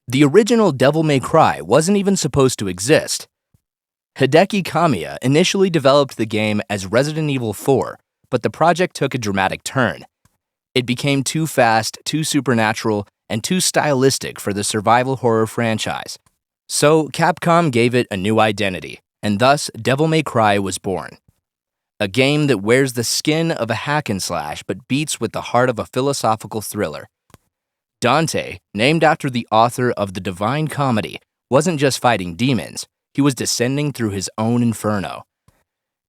The original Devil May Cry wasn't even supposed to exist. Hideki Kamiya initially developed the game as Resident Evil 4, but the project took a dramatic turn. It became too fast, too supernatural, and too stylistic for the survival horror franchise. So Capcom gave it a new identity, and thus Devil May Cry was born. A game that wears the skin of a hack and slash but beats with the heart of a philosophical thriller. Dante, named after the author of the Divine Comedy, wasn't just fighting demons, he was descending through his own inferno.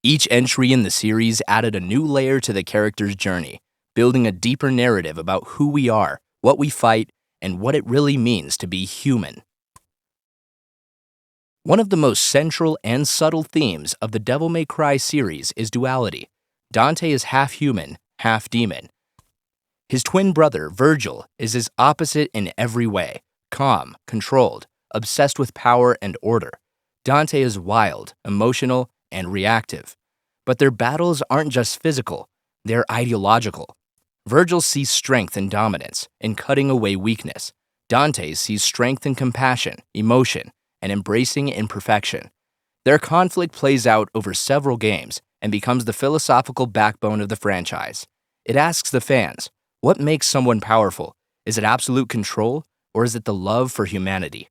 Each entry in the series added a new layer to the character's journey, building a deeper narrative about who we are, what we fight, and what it really means to be human. One of the most central and subtle themes of the Devil May Cry series is duality. Dante is half human, half demon. His twin brother, Vergil, is his opposite in every way: calm, controlled, obsessed with power and order. Dante is wild, emotional, and reactive. But their battles aren't just physical, they're ideological. Vergil sees strength and dominance, in cutting away weakness. Dante sees strength and compassion, emotion, and embracing imperfection. Their conflict plays out over several games and becomes the philosophical backbone of the franchise. It asks the fans, what makes someone powerful? Is it absolute control, or is it the love for humanity?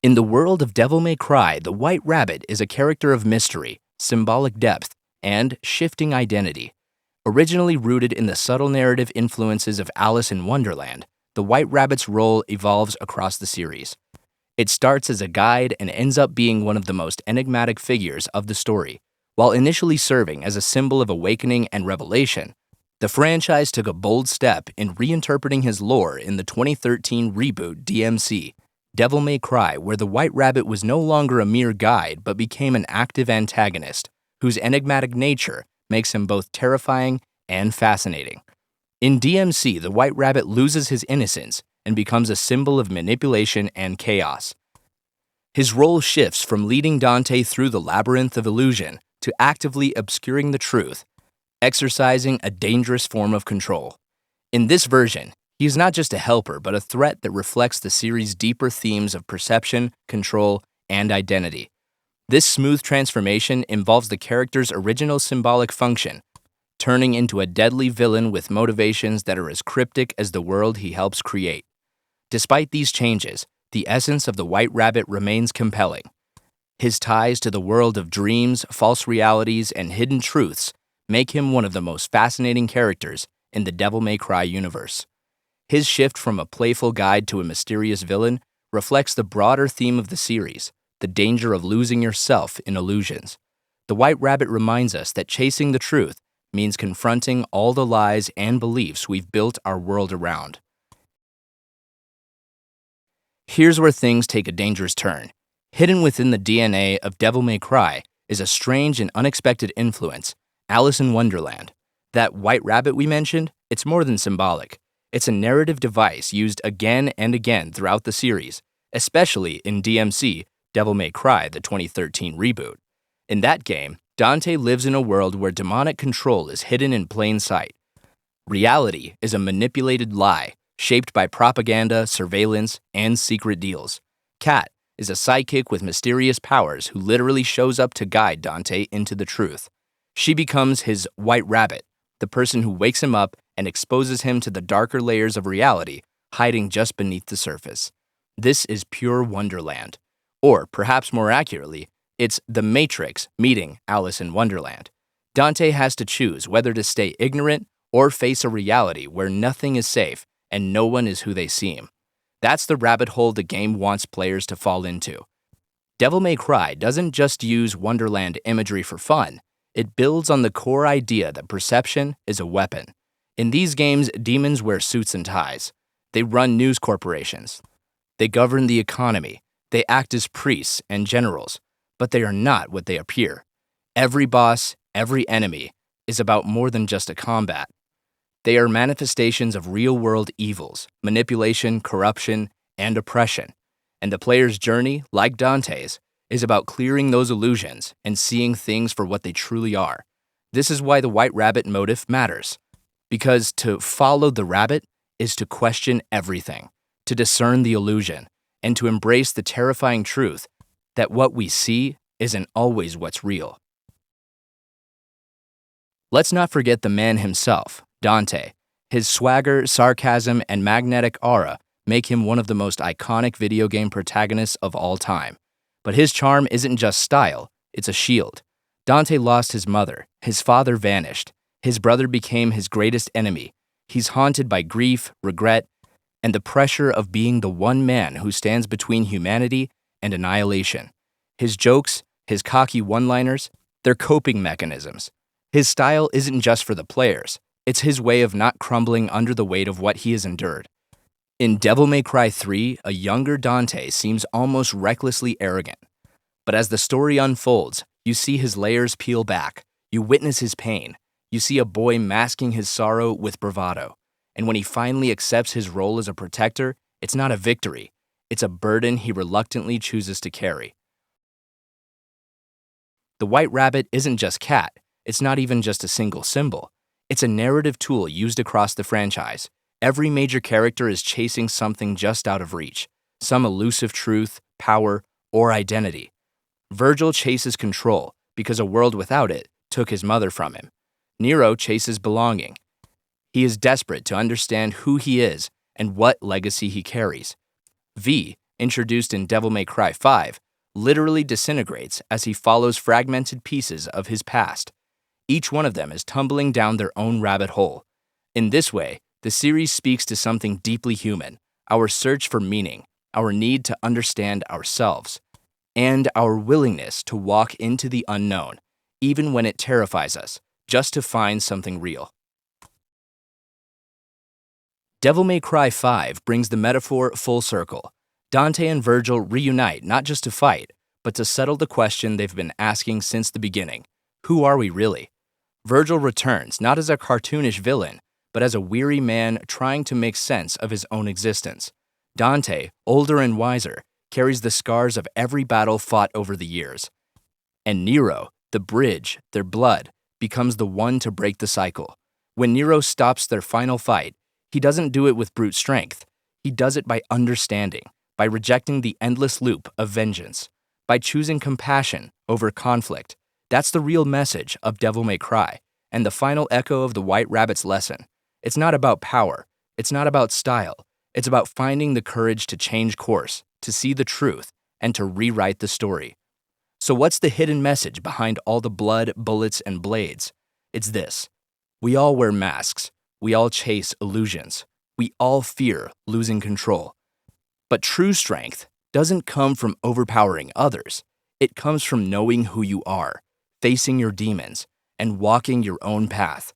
In the world of Devil May Cry, the White Rabbit is a character of mystery, symbolic depth, and shifting identity. Originally rooted in the subtle narrative influences of Alice in Wonderland, the White Rabbit's role evolves across the series. It starts as a guide and ends up being one of the most enigmatic figures of the story. While initially serving as a symbol of awakening and revelation, the franchise took a bold step in reinterpreting his lore in the 2013 reboot DMC, Devil May Cry, where the White Rabbit was no longer a mere guide but became an active antagonist, whose enigmatic nature makes him both terrifying and fascinating. In DMC, the White Rabbit loses his innocence and becomes a symbol of manipulation and chaos. His role shifts from leading Dante through the labyrinth of illusion to actively obscuring the truth, exercising a dangerous form of control. In this version, he is not just a helper but a threat that reflects the series' deeper themes of perception, control, and identity. This smooth transformation involves the character's original symbolic function, turning into a deadly villain with motivations that are as cryptic as the world he helps create. Despite these changes, the essence of the White Rabbit remains compelling. His ties to the world of dreams, false realities, and hidden truths make him one of the most fascinating characters in the Devil May Cry universe. His shift from a playful guide to a mysterious villain reflects the broader theme of the series, the danger of losing yourself in illusions. The White Rabbit reminds us that chasing the truth means confronting all the lies and beliefs we've built our world around. Here's where things take a dangerous turn. Hidden within the DNA of Devil May Cry is a strange and unexpected influence, Alice in Wonderland. That White Rabbit we mentioned, it's more than symbolic. It's a narrative device used again and again throughout the series, especially in DMC, Devil May Cry, the 2013 reboot. In that game, Dante lives in a world where demonic control is hidden in plain sight. Reality is a manipulated lie, shaped by propaganda, surveillance, and secret deals. Cat is a sidekick with mysterious powers who literally shows up to guide Dante into the truth. She becomes his White Rabbit, the person who wakes him up and exposes him to the darker layers of reality hiding just beneath the surface. This is pure Wonderland. Or, perhaps more accurately, it's the Matrix meeting Alice in Wonderland. Dante has to choose whether to stay ignorant or face a reality where nothing is safe and no one is who they seem. That's the rabbit hole the game wants players to fall into. Devil May Cry doesn't just use Wonderland imagery for fun, it builds on the core idea that perception is a weapon. In these games, demons wear suits and ties. They run news corporations. They govern the economy. They act as priests and generals. But they are not what they appear. Every boss, every enemy, is about more than just a combat. They are manifestations of real-world evils, manipulation, corruption, and oppression. And the player's journey, like Dante's, is about clearing those illusions and seeing things for what they truly are. This is why the White Rabbit motif matters. Because to follow the rabbit is to question everything, to discern the illusion, and to embrace the terrifying truth that what we see isn't always what's real. Let's not forget the man himself, Dante. His swagger, sarcasm, and magnetic aura make him one of the most iconic video game protagonists of all time. But his charm isn't just style, it's a shield. Dante lost his mother, his father vanished, his brother became his greatest enemy. He's haunted by grief, regret, and the pressure of being the one man who stands between humanity and annihilation. His jokes, his cocky one-liners, they're coping mechanisms. His style isn't just for the players, it's his way of not crumbling under the weight of what he has endured. In Devil May Cry 3, a younger Dante seems almost recklessly arrogant. But as the story unfolds, you see his layers peel back, you witness his pain, you see a boy masking his sorrow with bravado. And when he finally accepts his role as a protector, it's not a victory, it's a burden he reluctantly chooses to carry. The White Rabbit isn't just cat, it's not even just a single symbol. It's a narrative tool used across the franchise. Every major character is chasing something just out of reach, some elusive truth, power, or identity. Vergil chases control because a world without it took his mother from him. Nero chases belonging. He is desperate to understand who he is and what legacy he carries. V, introduced in Devil May Cry 5, literally disintegrates as he follows fragmented pieces of his past. Each one of them is tumbling down their own rabbit hole. In this way, the series speaks to something deeply human, our search for meaning, our need to understand ourselves, and our willingness to walk into the unknown, even when it terrifies us, just to find something real. Devil May Cry 5 brings the metaphor full circle. Dante and Vergil reunite not just to fight, but to settle the question they've been asking since the beginning. Who are we really? Vergil returns not as a cartoonish villain, but as a weary man trying to make sense of his own existence. Dante, older and wiser, carries the scars of every battle fought over the years. And Nero, the bridge, their blood, becomes the one to break the cycle. When Nero stops their final fight, he doesn't do it with brute strength. He does it by understanding, by rejecting the endless loop of vengeance, by choosing compassion over conflict. That's the real message of Devil May Cry, and the final echo of the White Rabbit's lesson. It's not about power, it's not about style, it's about finding the courage to change course, to see the truth, and to rewrite the story. So what's the hidden message behind all the blood, bullets, and blades? It's this. We all wear masks, we all chase illusions, we all fear losing control. But true strength doesn't come from overpowering others, it comes from knowing who you are, facing your demons, and walking your own path.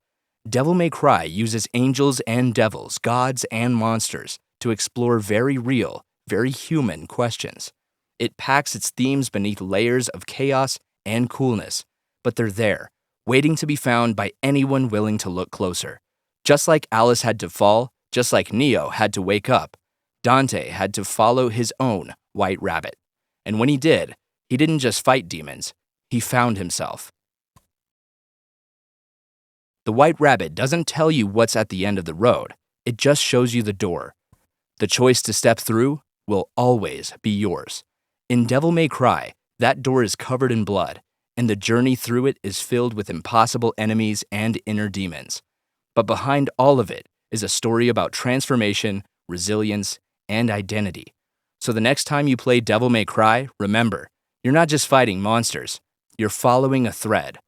Devil May Cry uses angels and devils, gods and monsters, to explore very real, very human questions. It packs its themes beneath layers of chaos and coolness, but they're there, waiting to be found by anyone willing to look closer. Just like Alice had to fall, just like Neo had to wake up, Dante had to follow his own White Rabbit. And when he did, he didn't just fight demons, he found himself. The White Rabbit doesn't tell you what's at the end of the road, it just shows you the door. The choice to step through will always be yours. In Devil May Cry, that door is covered in blood, and the journey through it is filled with impossible enemies and inner demons. But behind all of it is a story about transformation, resilience, and identity. So the next time you play Devil May Cry, remember, you're not just fighting monsters, you're following a thread,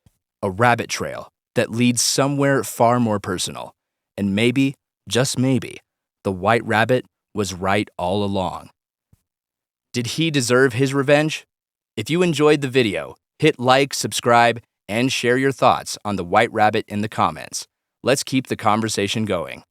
a rabbit trail that leads somewhere far more personal. And maybe, just maybe, the White Rabbit was right all along. Did he deserve his revenge? If you enjoyed the video, hit like, subscribe, and share your thoughts on the White Rabbit in the comments. Let's keep the conversation going.